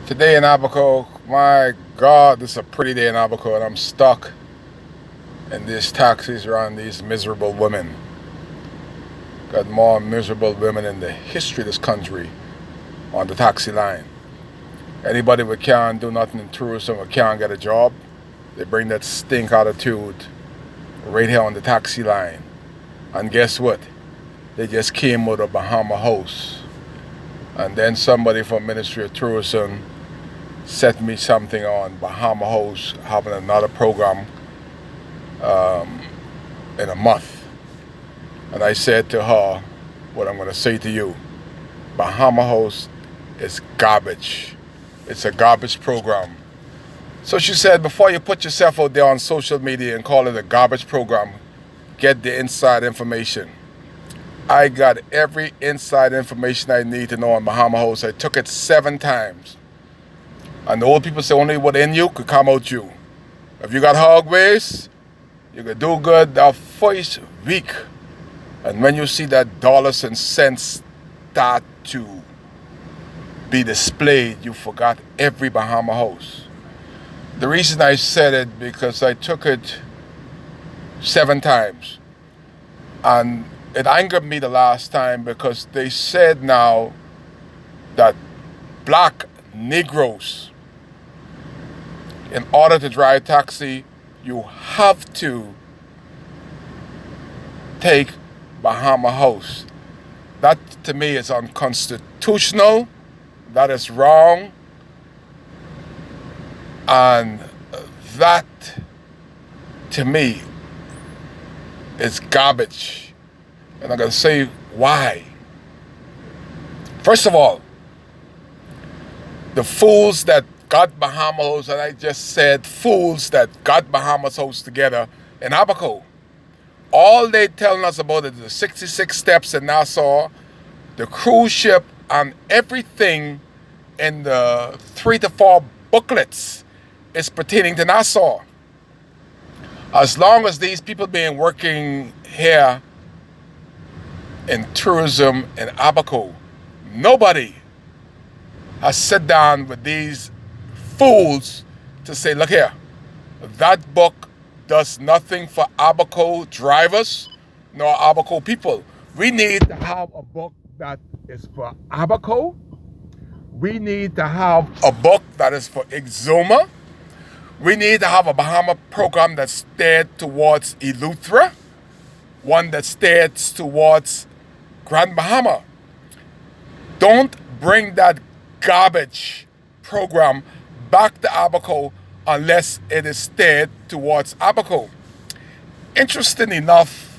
Today in Abaco, my God, this is a pretty day in Abaco, and I'm stuck in these taxis around these miserable women. Got more miserable women in the history of this country on the taxi line. Anybody who can't do nothing in tourism or can't get a job, they bring that stink attitude right here on the taxi line. And guess what? They just came out of Bahama House. And then somebody from Ministry of Tourism sent me something on Bahama House having another program in a month. And I said to her, what I'm going to say to you, Bahama House is garbage. It's a garbage program. So she said, before you put yourself out there on social media and call it a garbage program, get the inside information. I got every inside information I need to know on Bahama House. I took it 7 times. And the old people say only what in you could come out you. If you got hog waste, you could do good that first week. And when you see that dollars and cents start to be displayed, you forgot every Bahama House. The reason I said it because I took it 7 times. And it angered me the last time because they said now that black Negroes, in order to drive taxi, you have to take Bahama House. That to me is unconstitutional. That is wrong. And that to me is garbage. And I'm going to say why. First of all, the fools that got Bahama House, and I just said fools that got Bahamas House together in Abaco. All they telling us about is the 66 steps in Nassau, the cruise ship, and everything in the 3 to 4 booklets is pertaining to Nassau. As long as these people been working here in tourism in Abaco, nobody has sat down with these fools to say, look here, that book does nothing for Abaco drivers nor Abaco people. We need to have a book that is for Abaco. We need to have a book that is for Exuma. We need to have a Bahama program that's steered towards Eleuthera, one that steers towards Grand Bahama. Don't bring that garbage program back to Abaco unless it is steered towards Abaco. Interesting enough,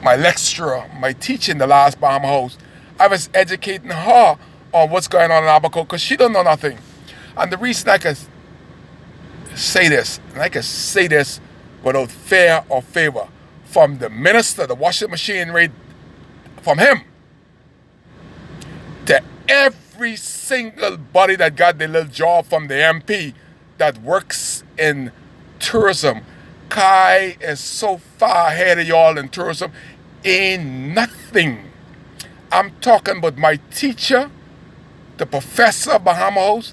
my lecturer, my teacher in the last Bahama House, I was educating her on what's going on in Abaco because she don't know nothing. And the reason I can say this, and I can say this without fear or favor, from the minister, the washing machine rate, from him, to every single body that got their little job from the MP that works in tourism. Kai is so far ahead of y'all in tourism. Ain't nothing. I'm talking about my teacher, the professor of Bahama House.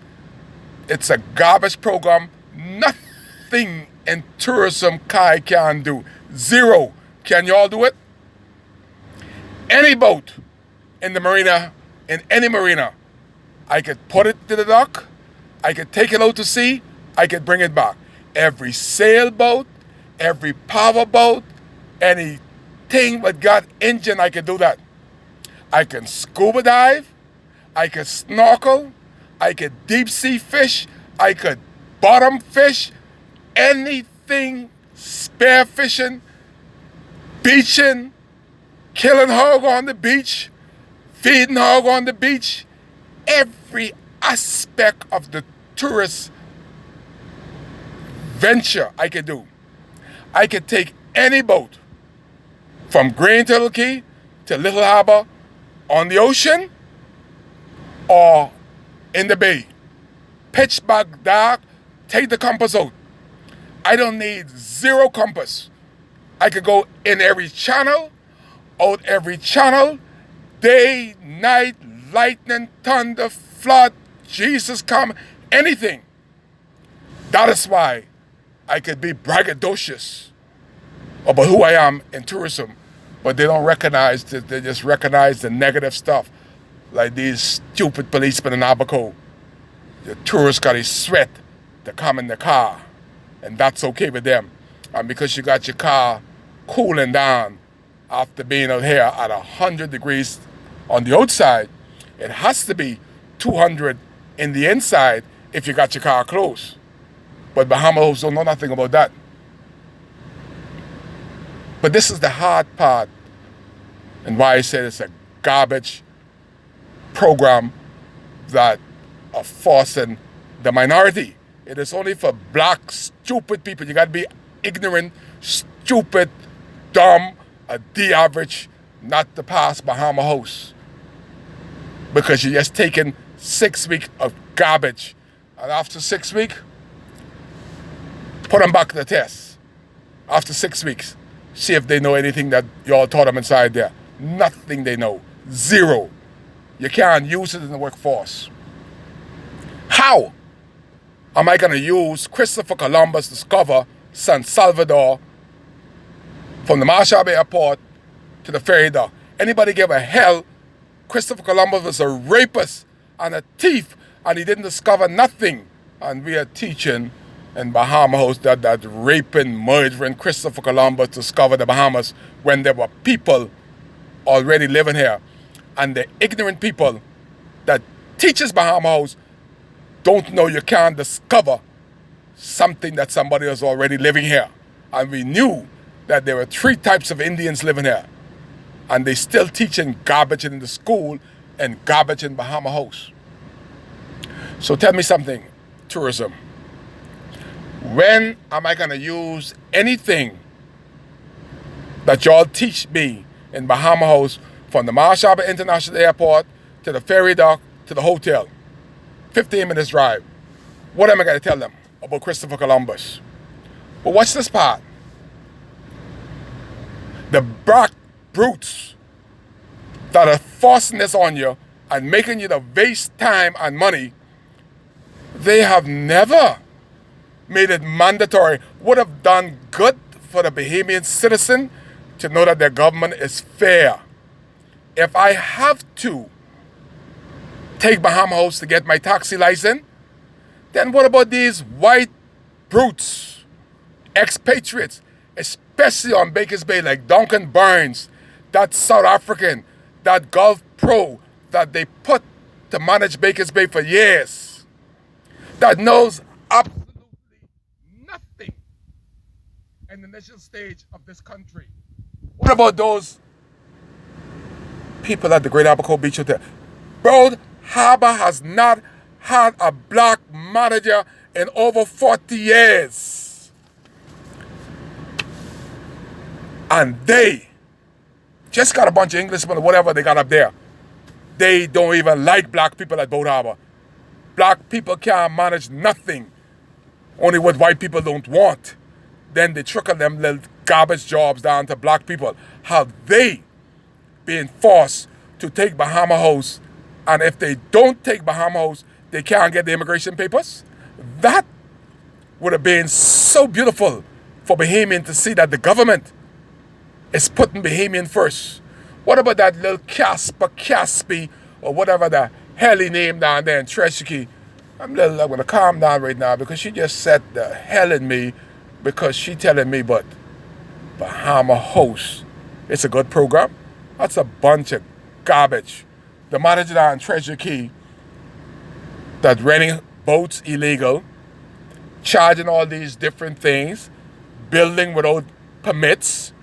It's a garbage program. Nothing in tourism Kai can do. Zero. Can y'all do it? Any boat in the marina, in any marina, I could put it to the dock, I could take it out to sea, I could bring it back. Every sailboat, every power boat, anything that got engine, I could do that. I can scuba dive, I could snorkel, I could deep sea fish, I could bottom fish, anything, spear fishing, beaching, killing hog on the beach, feeding hog on the beach, every aspect of the tourist venture I could do. I could take any boat from Green Turtle Key to Little Harbor on the ocean or in the bay. Pitch black dark, take the compass out. I don't need zero compass. I could go in every channel, out every channel, day, night, lightning, thunder, flood, Jesus come, anything. That is why I could be braggadocious about who I am in tourism, but they don't recognize that. They just recognize the negative stuff, like these stupid policemen in Abaco. The tourists got to sweat to come in the car, and that's okay with them. And because you got your car cooling down after being out here at 100 degrees on the outside, it has to be 200 in the inside if you got your car closed. But Bahamas don't know nothing about that. But this is the hard part, and why I said it's a garbage program that are forcing the minority. It is only for black, stupid people. You got to be ignorant, stupid, dumb, a D average, not to pass Bahama House. Because you're just taking 6 weeks of garbage. And after 6 weeks, put them back to the test. After 6 weeks, see if they know anything that y'all taught them inside there. Nothing they know. Zero. You can't use it in the workforce. How am I going to use Christopher Columbus discover San Salvador from the Marshall Airport to the ferry dock? Anybody give a hell? Christopher Columbus was a rapist and a thief, and he didn't discover nothing. And we are teaching in Bahamas that raping, murdering Christopher Columbus discovered the Bahamas when there were people already living here. And the ignorant people that teaches Bahamas don't know you can't discover something that somebody was already living here. And we knew that there were 3 types of Indians living here. And they still teaching garbage in the school and garbage in Bahama House. So tell me something, tourism. When am I going to use anything that y'all teach me in Bahama House from the Marshall International Airport to the ferry dock to the hotel? 15 minutes drive. What am I going to tell them about Christopher Columbus? But watch this part. The black brutes that are forcing this on you and making you to waste time and money, they have never made it mandatory. Would have done good for the Bahamian citizen to know that their government is fair. If I have to take Bahama House to get my taxi license, then what about these white brutes, expatriates, especially on Baker's Bay, like Duncan Burns, that South African, that Gulf Pro that they put to manage Baker's Bay for years, that knows absolutely nothing in the national stage of this country. What about those people at the Great Abaco Beach Hotel? Broad Harbor has not had a black manager in over 40 years. And they just got a bunch of Englishmen or whatever they got up there. They don't even like black people at Boat Harbor. Black people can't manage nothing. Only what white people don't want. Then they trickle them little garbage jobs down to black people. Have they been forced to take Bahama House? And if they don't take Bahama House, they can't get the immigration papers? That would have been so beautiful for Bahamian to see that the government is putting Bahamian first. What about that little Caspi, or whatever the hell he named down there in Treasury? I'm going to calm down right now because she just said the hell in me because she telling me, but Bahama House, it's a good program. That's a bunch of garbage. The manager down in Treasure Key that renting boats illegal, charging all these different things, building without permits,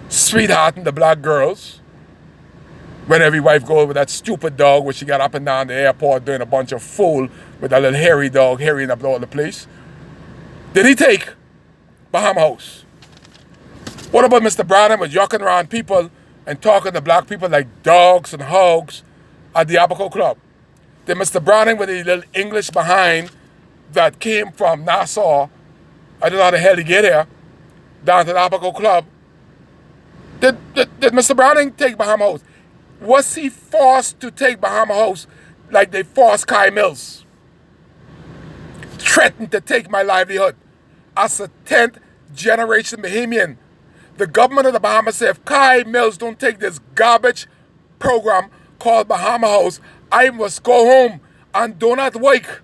sweethearting the black girls. When every wife goes with that stupid dog, which she got up and down the airport doing a bunch of fool with that little hairy dog harrying up all the place. Did he take Bahama House? What about Mr. Branham was yucking around people and talking to black people like dogs and hogs at the Abaco Club? Did Mr. Browning with a little English behind that came from Nassau, I don't know how the hell he get here, down to the Abaco Club, did Mr. Browning take Bahama House? Was he forced to take Bahama House? like they forced Kai Mills, threatened to take my livelihood. As a 10th generation Bahamian, the government of the Bahamas said if Kai Mills don't take this garbage program called Bahama House, I must go home and do not work.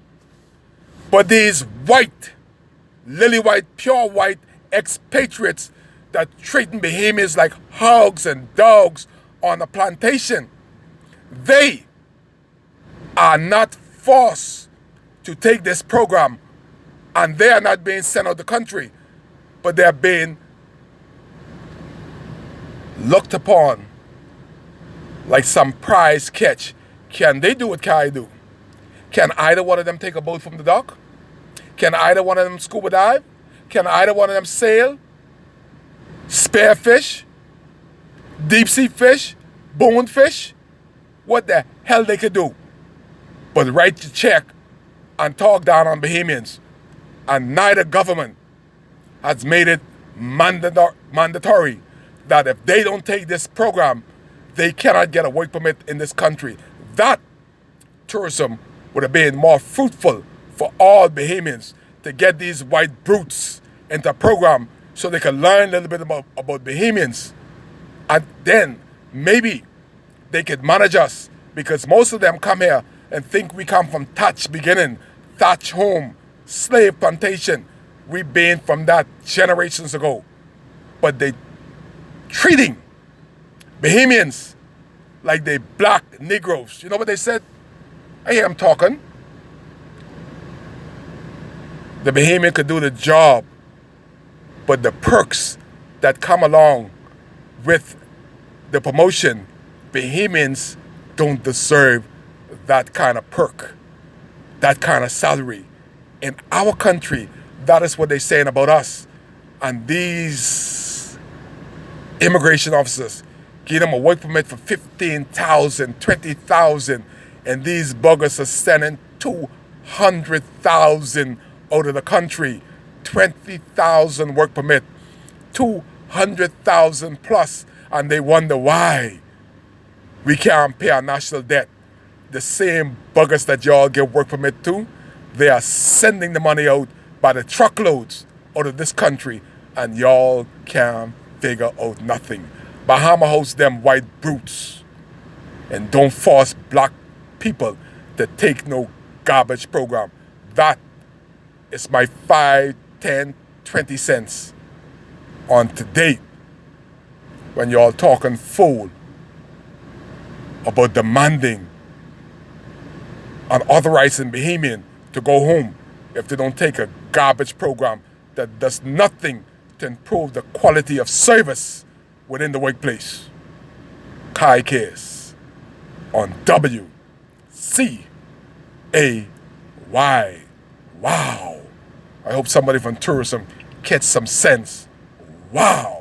But these white, lily white, pure white expatriates that treating Bahamians like hogs and dogs on a plantation, they are not forced to take this program, and they are not being sent out of the country, but they are being looked upon like some prize catch. Can they do what can I do? Can either one of them take a boat from the dock? Can either one of them scuba dive? Can either one of them sail? Spearfish? Deep sea fish? Bonefish? What the hell they could do but write the check and talk down on Bahamians. And neither government has made it mandatory that if they don't take this program, they cannot get a work permit in this country. That tourism would have been more fruitful for all Bahamians to get these white brutes into a program so they can learn a little bit about Bahamians. And then maybe they could manage us, because most of them come here and think we come from thatch beginning, thatch home, slave plantation. We've been from that generations ago. But they treating Bahamians like they black Negroes. You know what they said? I hear them talking. The Bahamian could do the job, but the perks that come along with the promotion, Bahamians don't deserve that kind of perk, that kind of salary. In our country, that is what they're saying about us. And these immigration officers give them a work permit for 15,000, 20,000, and these buggers are sending 200,000 out of the country. 20,000 work permit, 200,000 plus, and they wonder why we can't pay our national debt. The same buggers that y'all give work permit to, they are sending the money out by the truckloads out of this country, and y'all can't figure out nothing. Bahama hosts them white brutes, and don't force black people to take no garbage program. That is my 5, 10, 20 cents on today when y'all talking fool about demanding and authorizing Bahamian to go home if they don't take a garbage program that does nothing to improve the quality of service within the workplace. Kai Case on WCAY. Wow. I hope somebody from tourism catch some sense. Wow.